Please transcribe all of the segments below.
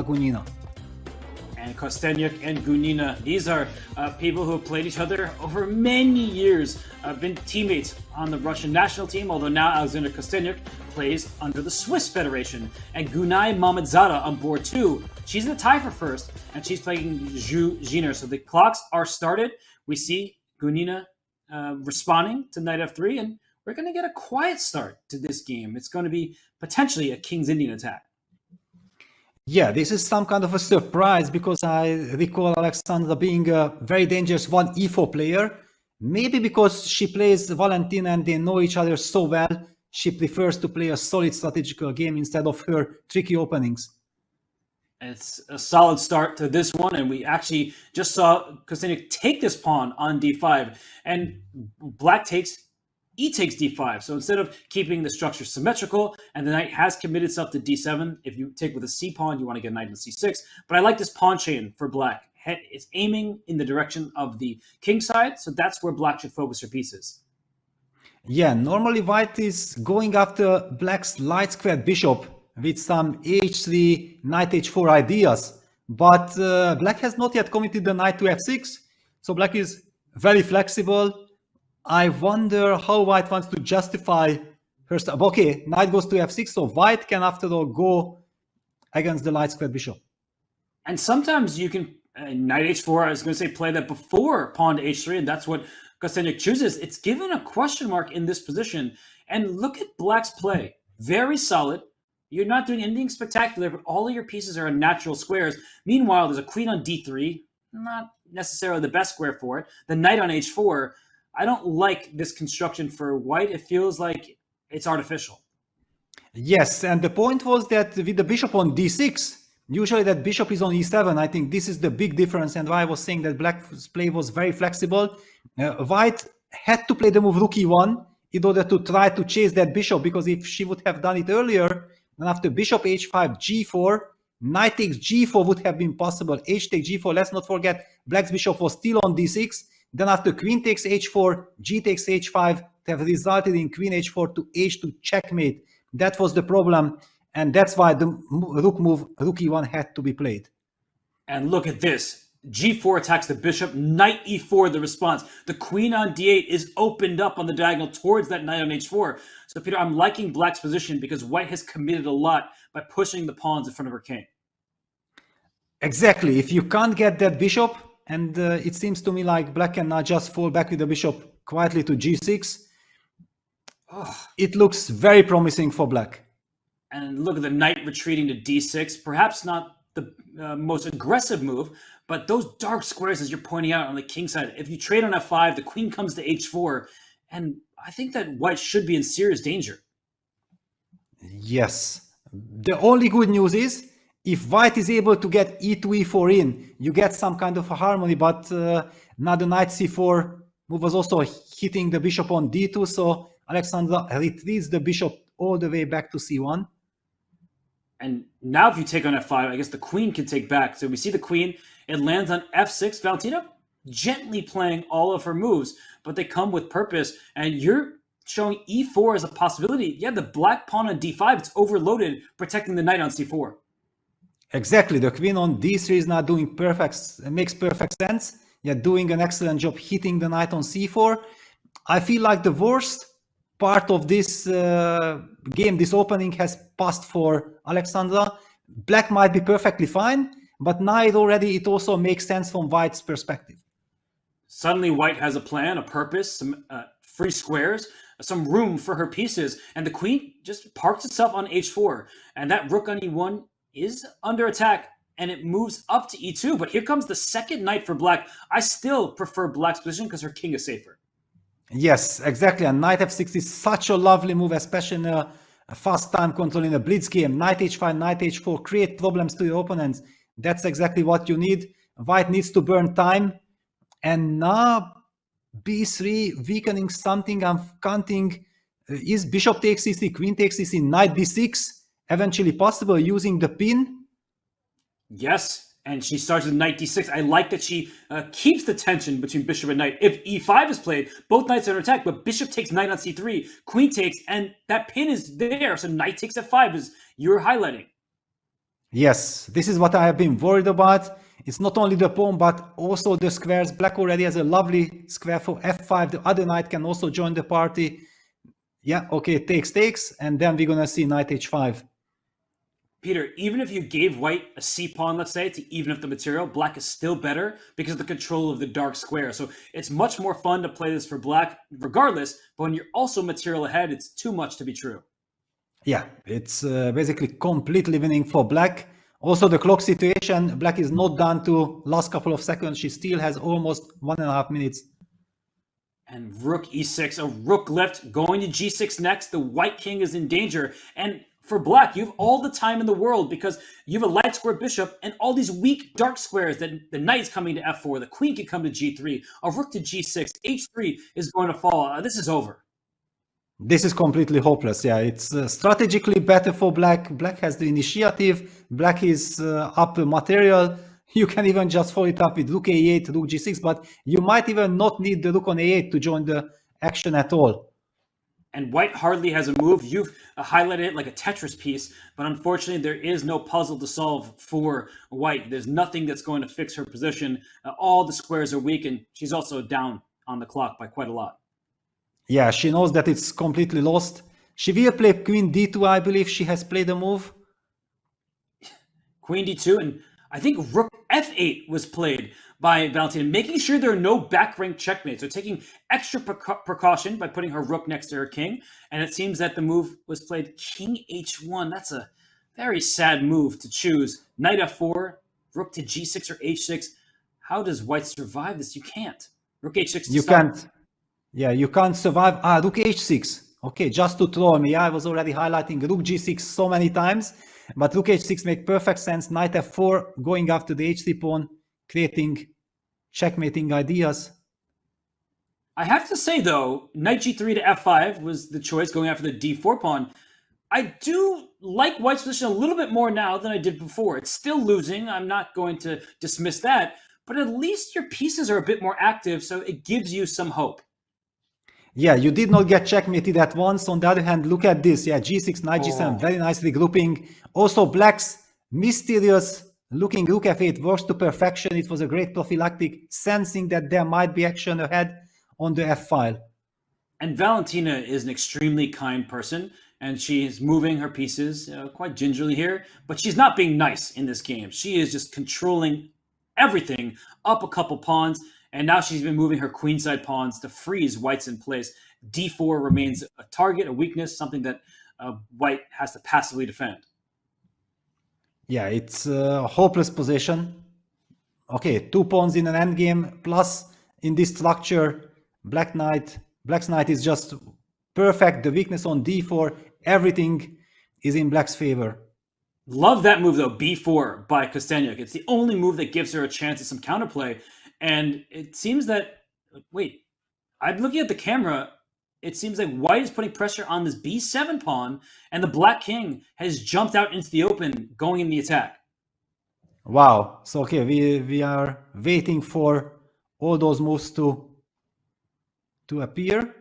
Gunina. And Kosteniuk and Gunina, these are people who have played each other over many years, been teammates on the Russian national team, although now Alexandra Kosteniuk plays under the Swiss Federation. And Gunay Mamadzada on board too. She's in the tie for first, and she's playing Zhu Zhiner. So the clocks are started. We see Gunina responding to knight f3, and we're going to get a quiet start to this game. It's going to be potentially a King's Indian attack. Yeah, this is some kind of a surprise because I recall Alexandra being a very dangerous 1e4 player. Maybe because she plays Valentina and they know each other so well, she prefers to play a solid strategical game instead of her tricky openings. It's a solid start to this one, and we actually just saw Kosteniuk take this pawn on d5, and black takes e takes d5. So instead of keeping the structure symmetrical, and the knight has committed itself to d7, if you take with a c pawn, you want to get a knight on c6. But I like this pawn chain for black. It's aiming in the direction of the king side, so that's where black should focus her pieces. Yeah, normally white is going after black's light squared bishop with some h3, knight h4 ideas. But black has not yet committed the knight to f6, so black is very flexible. I wonder how white wants to justify her stuff. Okay, knight goes to f6, so white can after all go against the light squared bishop. And sometimes you can, knight h4, I was going to say play that before pawn to h3, and that's what Kosteniuk chooses. It's given a question mark in this position. And look at black's play. Very solid. You're not doing anything spectacular, but all of your pieces are in natural squares. Meanwhile, there's a queen on d3, not necessarily the best square for it. The knight on h4. I don't like this construction for white. It feels like it's artificial. Yes, and the point was that with the bishop on d6, usually that bishop is on e7. I think this is the big difference, and why I was saying that black's play was very flexible. White had to play the move rook e1 in order to try to chase that bishop, because if she would have done it earlier, then after bishop h5, g4, knight takes g4 would have been possible. H takes g4. Let's not forget black's bishop was still on d6. Then after queen takes h4, g takes h5, it have resulted in queen h4 to h2 checkmate. That was the problem, and that's why the rook move, rook e1, had to be played. And look at this. g4 attacks the bishop, knight e4 the response. The queen on d8 is opened up on the diagonal towards that knight on h4. So Peter, I'm liking black's position because white has committed a lot by pushing the pawns in front of her king. Exactly. If you can't get that bishop, and it seems to me like black can now just fall back with the bishop quietly to g6. It looks very promising for black. And look at the knight retreating to d6. Perhaps not the most aggressive move, but those dark squares, as you're pointing out on the king side, if you trade on f5, the queen comes to h4, and I think that white should be in serious danger. Yes. The only good news is, if white is able to get e2, e4 in, you get some kind of a harmony, but now the knight c4 move was also hitting the bishop on d2, so Alexandra retreats the bishop all the way back to c1. And now if you take on f5, I guess the queen can take back. So we see the queen, it lands on f6. Valentina gently playing all of her moves, but they come with purpose, and you're showing e4 as a possibility. Yeah, the black pawn on d5, it's overloaded, protecting the knight on c4. Exactly, the queen on d3 is not doing perfect, makes perfect sense. You're doing an excellent job hitting the knight on c4. I feel like the worst part of this game, this opening, has passed for Alexandra. Black might be perfectly fine, but now it also makes sense from white's perspective. Suddenly white has a plan, a purpose, some free squares, some room for her pieces, and the queen just parks itself on h4, and that rook on e1 is under attack, and it moves up to e2. But here comes the second knight for black. I still prefer black's position because her king is safer. Yes, exactly. And knight f6 is such a lovely move, especially in a fast time control in a blitz game. Knight h5, knight h4 create problems to your opponents. That's exactly what you need. White needs to burn time. And now b3 weakening something. I'm counting. Is bishop takes c3, queen takes c3, knight d6 eventually possible using the pin? Yes, and she starts with knight d6. I like that she keeps the tension between bishop and knight. If e5 is played, both knights are under attack, but bishop takes knight on c3, queen takes, and that pin is there. So knight takes f5 is you're highlighting. Yes, this is what I have been worried about. It's not only the pawn, but also the squares. Black already has a lovely square for f5. The other knight can also join the party. Yeah, okay, takes, and then we're gonna see knight h5. Peter, even if you gave white a c-pawn, let's say, to even up the material, black is still better because of the control of the dark square. So it's much more fun to play this for black regardless, but when you're also material ahead, it's too much to be true. Yeah, it's basically completely winning for black. Also, the clock situation, black is not down to last couple of seconds. She still has almost 1.5 minutes. And rook e6, a rook left going to g6 next. The white king is in danger. And for black, you have all the time in the world because you have a light square bishop and all these weak dark squares that the knight's coming to f4, the queen can come to g3, a rook to g6, h3 is going to fall. This is over. This is completely hopeless. Yeah, it's strategically better for black. Black has the initiative. Black is up material. You can even just follow it up with rook a8, rook g6, but you might even not need the rook on a8 to join the action at all. And white hardly has a move. You've highlighted it like a Tetris piece, but unfortunately there is no puzzle to solve for white. There's nothing that's going to fix her position. All the squares are weak, and she's also down on the clock by quite a lot. Yeah, she knows that it's completely lost. She will play queen d2, I believe she has played a move. Queen d2, and I think rook f8 was played by Valentina, making sure there are no back rank checkmates. So taking extra precaution by putting her rook next to her king. And it seems that the move was played king h1. That's a very sad move to choose. Knight f4, rook to g6 or h6. How does white survive this? You can't. Rook h6 to You start. can't. Yeah, you can't survive. Rook h6. Okay, just to troll me. I was already highlighting rook g6 so many times. But rook h6 makes perfect sense. Knight f4, going after the h3 pawn, creating checkmating ideas. I have to say, though, knight g3 to f5 was the choice, going after the d4 pawn. I do like white's position a little bit more now than I did before. It's still losing. I'm not going to dismiss that. But at least your pieces are a bit more active, so it gives you some hope. Yeah, you did not get checkmated at once. On the other hand, look at this. Yeah, g6, knight g7, very nicely grouping. Also, black's mysterious looking rook f8 works to perfection. It was a great prophylactic, sensing that there might be action ahead on the f file. And Valentina is an extremely kind person, and she is moving her pieces quite gingerly here, but she's not being nice in this game. She is just controlling everything, up a couple pawns, and now she's been moving her queenside pawns to freeze white's in place. d4 remains a target, a weakness, something that white has to passively defend. Yeah, it's a hopeless position. Okay, 2 pawns in an endgame, plus in this structure, black's knight is just perfect. The weakness on d4, everything is in black's favor. Love that move, though, b4 by Kosteniuk. It's the only move that gives her a chance at some counterplay. And it seems that, wait, I'm looking at the camera. It seems like white is putting pressure on this b7 pawn, and the black king has jumped out into the open, going in the attack. Wow. So, okay, we are waiting for all those moves to appear.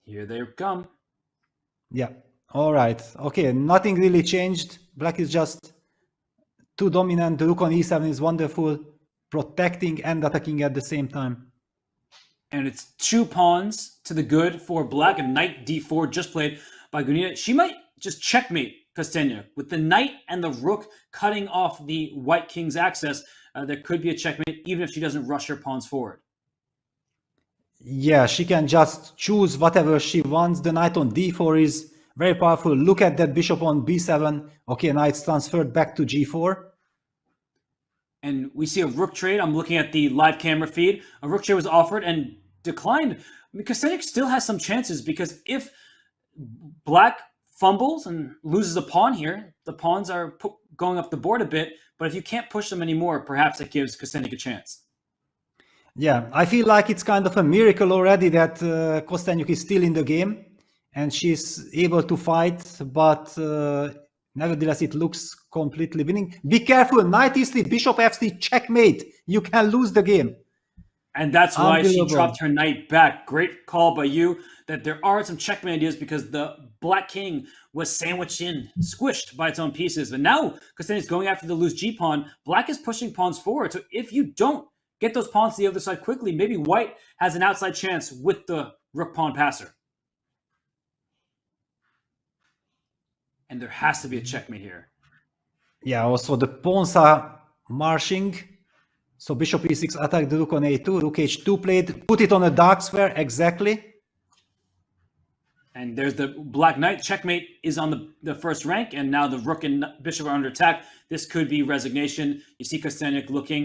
Here they come. Yeah. All right. Okay, nothing really changed. Black is just too dominant. The rook on e7 is wonderful, protecting and attacking at the same time. And it's 2 pawns to the good for black, and knight d4 just played by Gunina. She might just checkmate Kosteniuk. With the knight and the rook cutting off the white king's access, there could be a checkmate, even if she doesn't rush her pawns forward. Yeah, she can just choose whatever she wants. The knight on d4 is very powerful. Look at that bishop on b7. Okay, knight's transferred back to g4. And we see a rook trade. I'm looking at the live camera feed. A rook trade was offered and declined. I mean, Kosteniuk still has some chances, because if black fumbles and loses a pawn here, the pawns are going up the board a bit. But if you can't push them anymore, perhaps it gives Kosteniuk a chance. Yeah, I feel like it's kind of a miracle already that Kosteniuk is still in the game and she's able to fight, but nevertheless, it looks completely winning. Be careful, knight e3, bishop f3, checkmate. You can lose the game. And that's why she Unbelievable. dropped her knight back. Great call by you that there are some checkmate ideas because the black king was sandwiched in, squished by its own pieces. And now Kosteniuk's going after the loose G pawn. Black is pushing pawns forward. So if you don't get those pawns to the other side quickly, maybe white has an outside chance with the rook pawn passer. And there has to be a checkmate here. Yeah, also the pawns are marching. So bishop e6 attack the rook on a2, rook h2 played, put it on a dark square, exactly. And there's the black knight. Checkmate is on the first rank, and now the rook and bishop are under attack. This could be resignation. You see Kosteniuk looking